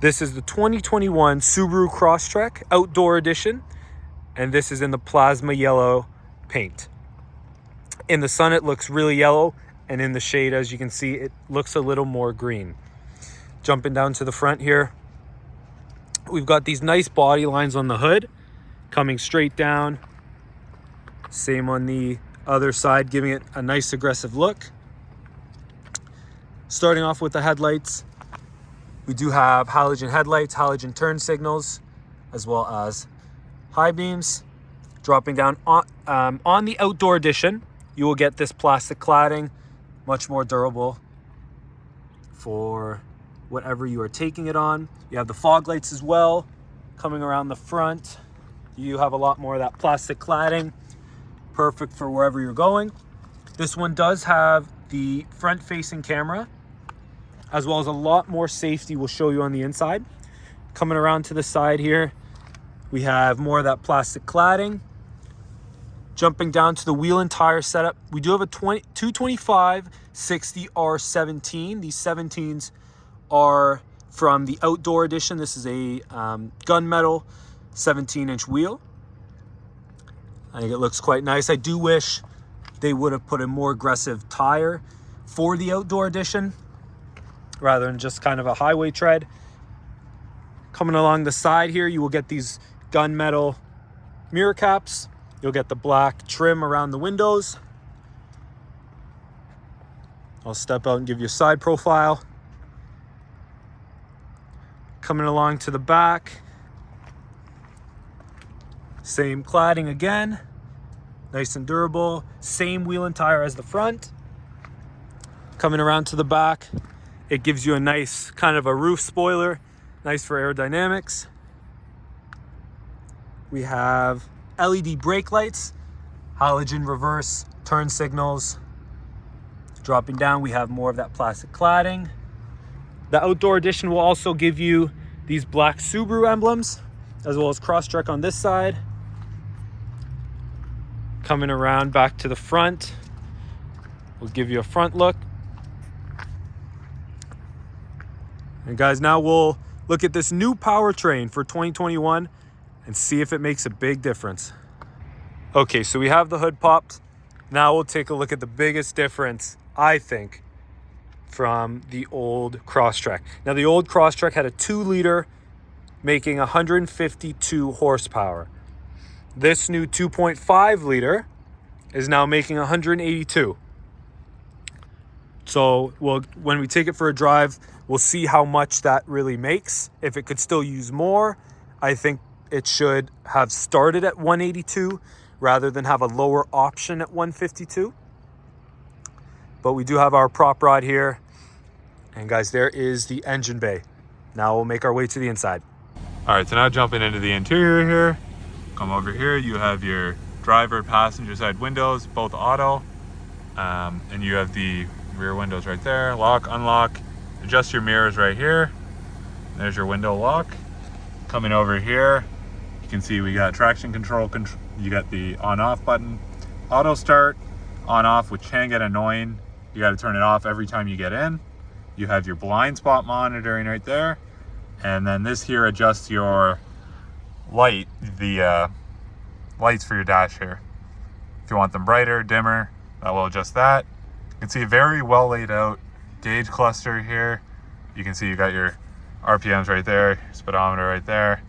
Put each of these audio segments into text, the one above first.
This is the 2021 Subaru Crosstrek Outdoor Edition, and this is in the plasma yellow paint. In the sun, it looks really yellow, and in the shade, as you can see, it looks a little more green. Jumping down to the front here, we've got these nice body lines on the hood, coming straight down. Same on the other side, giving it a nice aggressive look. Starting off with the headlights, we do have halogen headlights, halogen turn signals, as well as high beams. Dropping down on the Outdoor Edition, you will get this plastic cladding, much more durable for whatever you are taking it on. You have the fog lights as well, coming around the front. You have a lot more of that plastic cladding, perfect for wherever you're going. This one does have the front-facing camera, as well as a lot more safety we'll show you on the inside. Coming around to the side here, we have more of that plastic cladding. Jumping down to the wheel and tire setup, we do have a 225 60 R17. These 17s are from the Outdoor Edition. This is a gunmetal 17-inch wheel. I think it looks quite nice. I do wish they would have put a more aggressive tire for the Outdoor Edition, rather than just kind of a highway tread. Coming along the side here, you will get these gunmetal mirror caps. You'll get the black trim around the windows. I'll step out and give you a side profile. Coming along to the back, same cladding again, nice and durable. Same wheel and tire as the front. Coming around to the back, it gives you a nice kind of a roof spoiler, nice for aerodynamics. We have LED brake lights, halogen reverse turn signals. Dropping down, we have more of that plastic cladding. The Outdoor Edition will also give you these black Subaru emblems, as well as Crosstrek on this side. Coming around back to the front, we'll give you a front look. And guys, now we'll look at this new powertrain for 2021 and see if it makes a big difference. Okay, so we have the hood popped. Now we'll take a look at the biggest difference, I think, from the old Crosstrek. Now, the old Crosstrek had a 2-liter making 152 horsepower. This new 2.5-liter is now making 182. So when we take it for a drive, we'll see how much that really makes. If it could still use more, I think it should have started at 182 rather than have a lower option at 152. But we do have our prop rod here. And guys, there is the engine bay. Now we'll make our way to the inside. All right, so now jumping into the interior here. Come over here, you have your driver passenger side windows, both auto. And you have the rear windows right there. Lock, unlock, adjust your mirrors right here. There's your window lock. Coming over here, you can see we got traction control. You got the on-off button. Auto start, on-off, which can get annoying. You got to turn it off every time you get in. You have your blind spot monitoring right there. And then this here adjusts your light, the lights for your dash here. If you want them brighter, dimmer, that will adjust that. You can see a very well laid out gauge cluster here. You can see you got your RPMs right there, speedometer right there.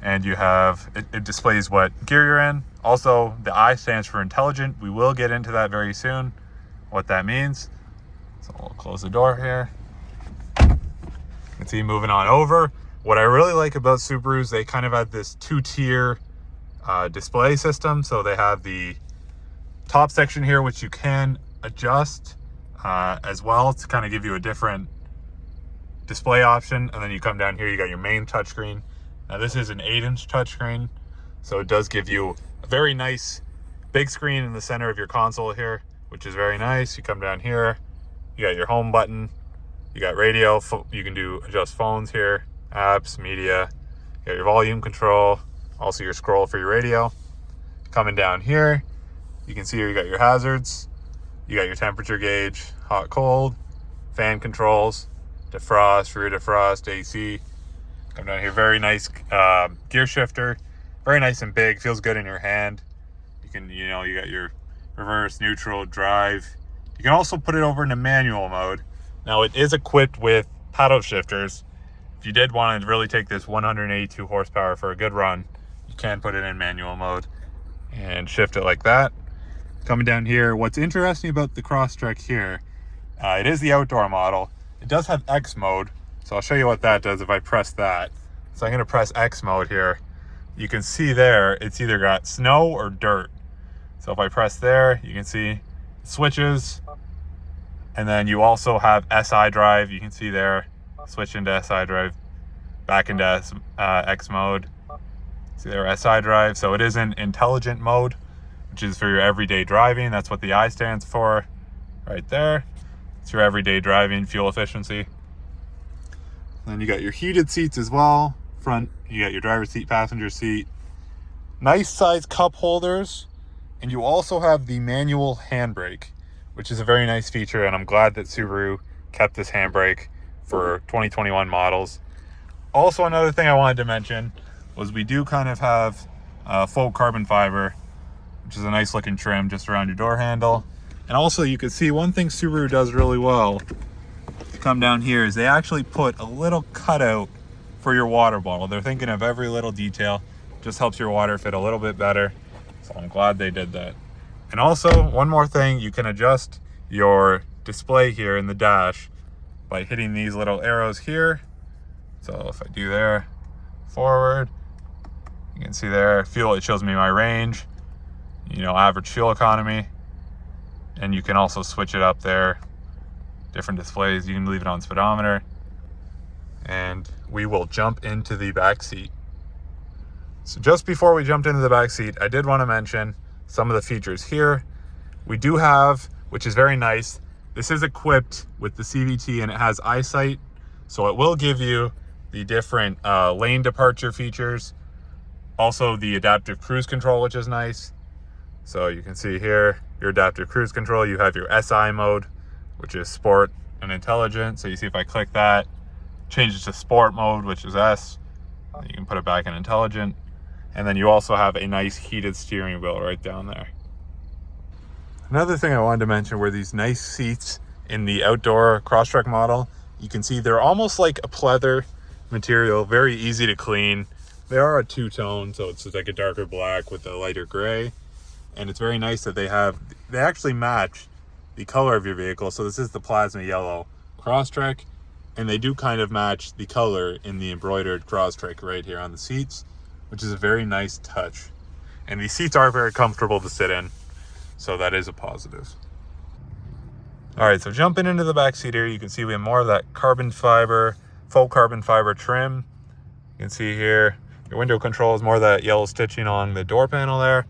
And you have, it displays what gear you're in. Also, the I stands for intelligent. We will get into that very soon, what that means. So we'll close the door here. You can see moving on over. What I really like about Subarus, they kind of have this 2-tier display system. So they have the top section here, which you can adjust as well to kind of give you a different display option. And then you come down here, you got your main touchscreen. Now this is an 8-inch touchscreen, so it does give you a very nice big screen in the center of your console here, which is very nice. You come down here, you got your home button, you got radio, you can adjust phones here, apps, media, you got your volume control, also your scroll for your radio. Coming down here, you can see here you got your hazards, you got your temperature gauge, hot, cold, fan controls, defrost, rear defrost, AC, Come down here, very nice gear shifter, very nice and big, feels good in your hand. You can, you got your reverse, neutral, drive. You can also put it over into manual mode. Now it is equipped with paddle shifters. If you did want to really take this 182 horsepower for a good run, you can put it in manual mode and shift it like that. Coming down here, what's interesting about the Crosstrek here, it is the outdoor model. It does have X mode, so I'll show you what that does if I press that. So I'm going to press X mode here. You can see there, it's either got snow or dirt. So if I press there, you can see switches. And then you also have SI drive. You can see there, switch into SI drive, back into X mode. See there, SI drive. So it is in intelligent mode, which is for your everyday driving. That's what the I stands for right there. It's your everyday driving, fuel efficiency. Then you got your heated seats as well. Front, you got your driver's seat, passenger seat. Nice size cup holders. And you also have the manual handbrake, which is a very nice feature. And I'm glad that Subaru kept this handbrake for 2021 models. Also, another thing I wanted to mention was we do kind of have full carbon fiber, which is a nice looking trim just around your door handle. And also you can see one thing Subaru does really well to come down here is they actually put a little cutout for your water bottle. They're thinking of every little detail. Just helps your water fit a little bit better. So I'm glad they did that. And also one more thing, you can adjust your display here in the dash by hitting these little arrows here. So if I do there, forward, you can see there, fuel, it shows me my range, average fuel economy. And you can also switch it up there, different displays. You can leave it on speedometer. And we will jump into the back seat. So just before we jumped into the back seat, I did want to mention some of the features here. We do have, which is very nice, this is equipped with the CVT and it has EyeSight. So it will give you the different lane departure features. Also the adaptive cruise control, which is nice. So you can see here, your adaptive cruise control, you have your SI mode, which is sport and intelligent. So you see if I click that, changes to sport mode, which is S. You can put it back in intelligent. And then you also have a nice heated steering wheel right down there. Another thing I wanted to mention were these nice seats in the outdoor Crosstrek model. You can see they're almost like a pleather material, very easy to clean. They are a two-tone, so it's like a darker black with a lighter gray. And it's very nice that they actually match the color of your vehicle. So this is the plasma yellow Crosstrek, and they do kind of match the color in the embroidered Crosstrek right here on the seats, which is a very nice touch. And these seats are very comfortable to sit in, so that is a positive. All right, so jumping into the back seat here, you can see we have more of that carbon fiber, full carbon fiber trim. You can see here, your window control is more of that yellow stitching along the door panel there.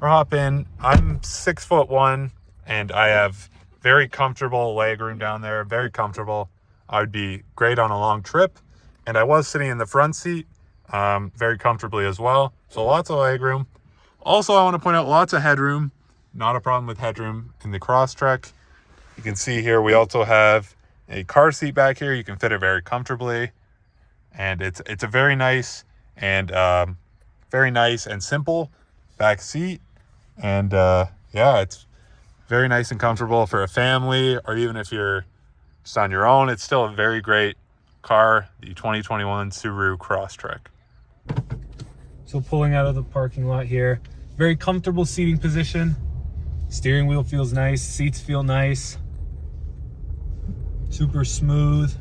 We'll hop in. I'm 6'1", and I have very comfortable leg room down there, very comfortable. I would be great on a long trip. And I was sitting in the front seat very comfortably as well. So lots of leg room. Also, I want to point out lots of headroom. Not a problem with headroom in the Crosstrek. You can see here we also have a car seat back here. You can fit it very comfortably. And it's a very nice and simple back seat. And yeah, it's very nice and comfortable for a family, or even if you're just on your own. It's still a very great car, the 2021 Subaru Crosstrek. So pulling out of the parking lot here, very comfortable seating position. Steering wheel feels nice, seats feel nice. Super smooth.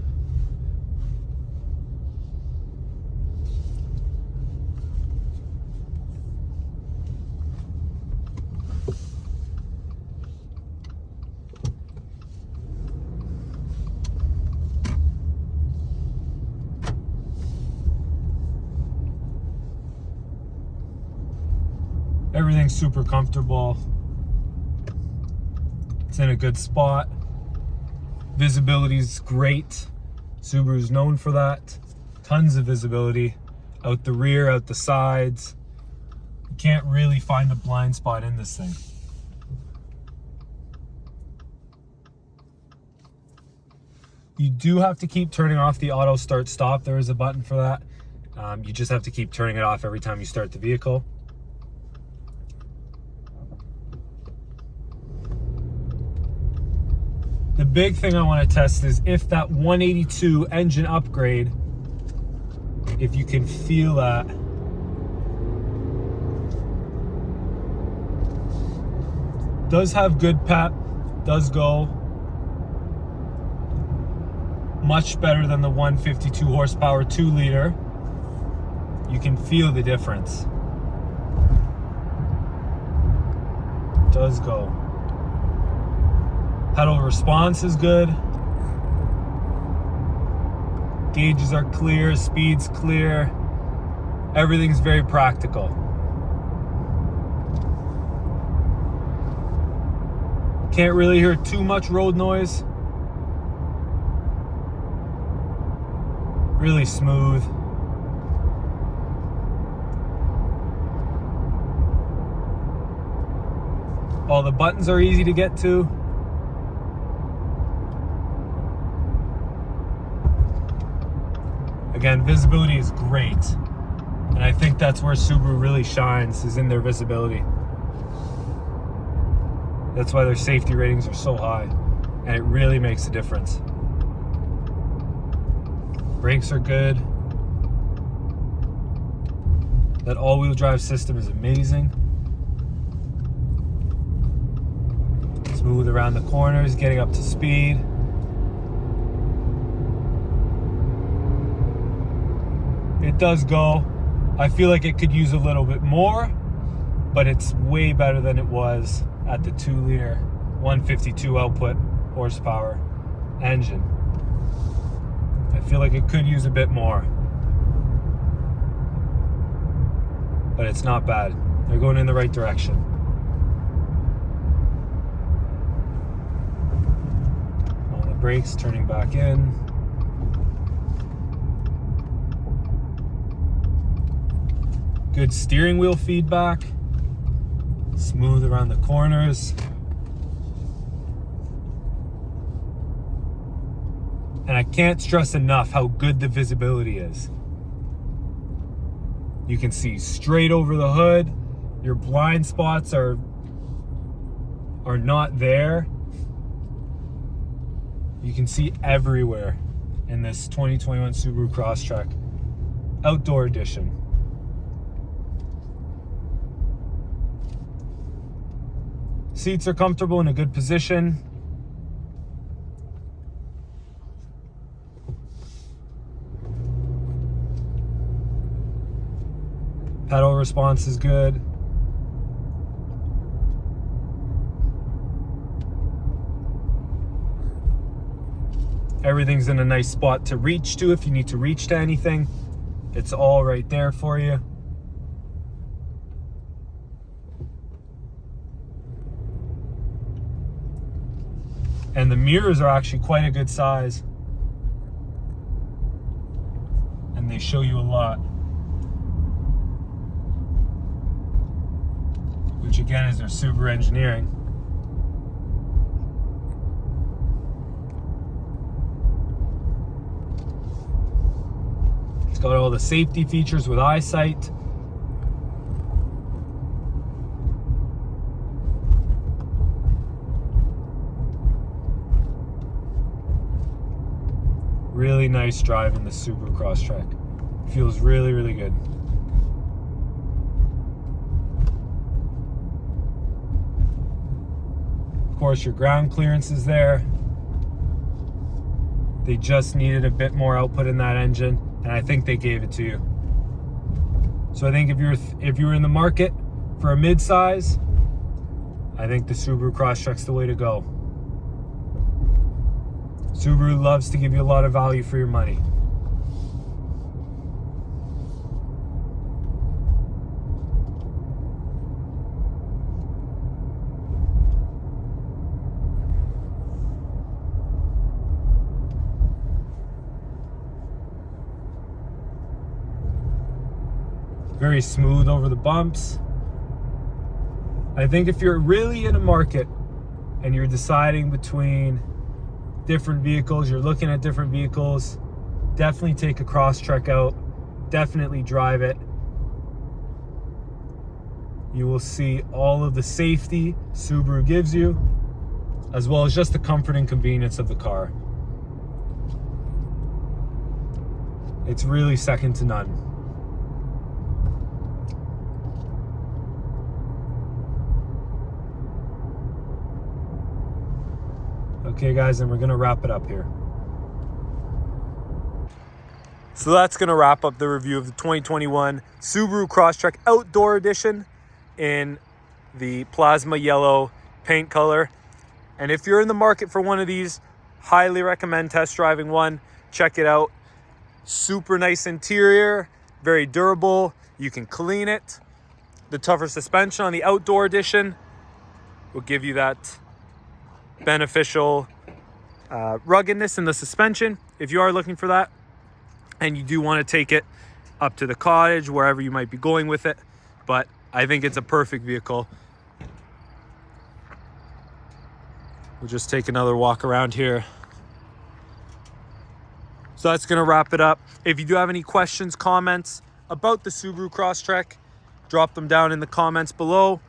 Everything's super comfortable. It's in a good spot. Visibility's great. Subaru's known for that. Tons of visibility out the rear, out the sides. You can't really find a blind spot in this thing. You do have to keep turning off the auto start stop. There is a button for that. You just have to keep turning it off every time you start the vehicle. The big thing I want to test is if that 182 engine upgrade, if you can feel that. Does have good pep, does go much better than the 152 horsepower 2-liter. You can feel the difference. Does go. Pedal response is good. Gauges are clear, speed's clear. Everything's very practical. Can't really hear too much road noise. Really smooth. All the buttons are easy to get to. Again, visibility is great. And I think that's where Subaru really shines, is in their visibility. That's why their safety ratings are so high. And it really makes a difference. Brakes are good. That all-wheel drive system is amazing. Smooth around the corners, getting up to speed. It does go. I feel like it could use a little bit more, but it's way better than it was at the 2-liter 152 output horsepower engine. I feel like it could use a bit more, but it's not bad. They're going in the right direction. On the brakes, turning back in. Good steering wheel feedback. Smooth around the corners. And I can't stress enough how good the visibility is. You can see straight over the hood. Your blind spots are not there. You can see everywhere in this 2021 Subaru Crosstrek Outdoor Edition. Seats are comfortable, in a good position. Pedal response is good. Everything's in a nice spot to reach to if you need to reach to anything. It's all right there for you. And the mirrors are actually quite a good size. And they show you a lot. Which again is their Subaru engineering. It's got all the safety features with EyeSight. Really nice drive in the Subaru Crosstrek. Feels really, really good. Of course, your ground clearance is there. They just needed a bit more output in that engine, and I think they gave it to you. So I think if you're in the market for a mid-size, I think the Subaru Crosstrek's the way to go. Subaru loves to give you a lot of value for your money. Very smooth over the bumps. I think if you're really in a market and you're deciding between different vehicles, you're looking at different vehicles, definitely take a Crosstrek out definitely drive it. You will see all of the safety Subaru gives you, as well as just the comfort and convenience of the car. It's really second to none. Okay guys, and we're gonna wrap it up here. So that's gonna wrap up the review of the 2021 Subaru Crosstrek Outdoor Edition in the plasma yellow paint color. And if you're in the market for one of these, highly recommend test driving one. Check it out. Super nice interior, very durable. You can clean it. The tougher suspension on the Outdoor Edition will give you that beneficial ruggedness in the suspension if you are looking for that, and you do want to take it up to the cottage, wherever you might be going with it. But I think it's a perfect vehicle. We'll just take another walk around here. So that's gonna wrap it up. If you do have any questions, comments about the Subaru Crosstrek, drop them down in the comments below.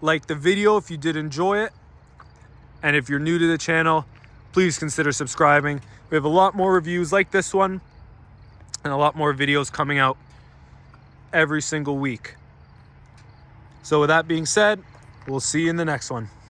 Like the video if you did enjoy it. And if you're new to the channel, please consider subscribing. We have a lot more reviews like this one and a lot more videos coming out every single week. So with that being said, we'll see you in the next one.